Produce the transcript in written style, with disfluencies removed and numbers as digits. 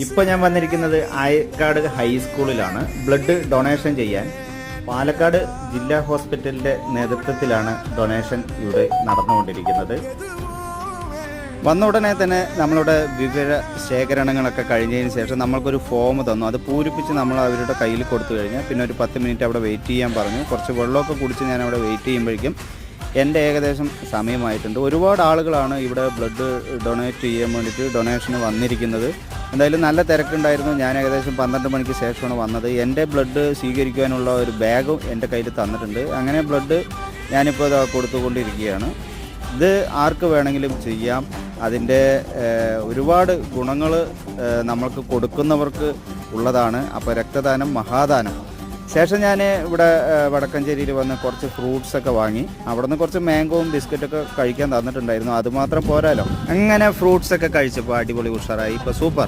ഇപ്പോൾ ഞാൻ വന്നിരിക്കുന്നത് ആയക്കാട് ഹൈസ്കൂളിലാണ് ബ്ലഡ് ഡൊണേഷൻ ചെയ്യാൻ. പാലക്കാട് ജില്ലാ ഹോസ്പിറ്റലിൻ്റെ നേതൃത്വത്തിലാണ് ഡൊണേഷൻ ഇവിടെ നടന്നുകൊണ്ടിരിക്കുന്നത്. വന്ന ഉടനെ തന്നെ നമ്മളുടെ വിവര ശേഖരണങ്ങളൊക്കെ കഴിഞ്ഞതിന് ശേഷം നമ്മൾക്കൊരു ഫോം തന്നു. അത് പൂരിപ്പിച്ച് നമ്മൾ അവരുടെ കയ്യിൽ കൊടുത്തു കഴിഞ്ഞാൽ പിന്നെ ഒരു 10 മിനിറ്റ് അവിടെ വെയിറ്റ് ചെയ്യാൻ പറഞ്ഞു. കുറച്ച് വെള്ളമൊക്കെ കുടിച്ച് ഞാൻ അവിടെ വെയിറ്റ് ചെയ്യുമ്പോഴേക്കും എൻ്റെ ഏകദേശം സമയമായിട്ടുണ്ട്. ഒരുപാട് ആളുകളാണ് ഇവിടെ ബ്ലഡ് ഡൊണേറ്റ് ചെയ്യാൻ വേണ്ടിയിട്ട് ഡൊണേഷന് വന്നിരിക്കുന്നത്. എന്തായാലും നല്ല തിരക്കുണ്ടായിരുന്നു. ഞാൻ ഏകദേശം 12 മണിക്ക് ശേഷമാണ് വന്നത്. എൻ്റെ ബ്ലഡ് സ്വീകരിക്കാനുള്ള ഒരു ബാഗും എൻ്റെ കയ്യിൽ തന്നിട്ടുണ്ട്. അങ്ങനെ ബ്ലഡ് ഞാനിപ്പോൾ കൊടുത്തുകൊണ്ടിരിക്കുകയാണ്. ഇത് ആർക്ക് വേണമെങ്കിലും ചെയ്യാം. അതിൻ്റെ ഒരുപാട് ഗുണങ്ങൾ നമ്മൾക്ക് കൊടുക്കുന്നവർക്ക് ഉള്ളതാണ്. അപ്പോൾ രക്തദാനം മഹാദാനം. ശേഷം ഞാൻ ഇവിടെ വടക്കഞ്ചേരിയിൽ വന്ന് കുറച്ച് ഫ്രൂട്ട്സൊക്കെ വാങ്ങി. അവിടെ നിന്ന് കുറച്ച് മാംഗോവും ബിസ്ക്കറ്റൊക്കെ കഴിക്കാൻ തന്നിട്ടുണ്ടായിരുന്നു. അതുമാത്രം പോരാലോ. അങ്ങനെ ഫ്രൂട്ട്സൊക്കെ കഴിച്ചപ്പോൾ അടിപൊളി ഉഷാറായി. ഇപ്പോൾ സൂപ്പർ.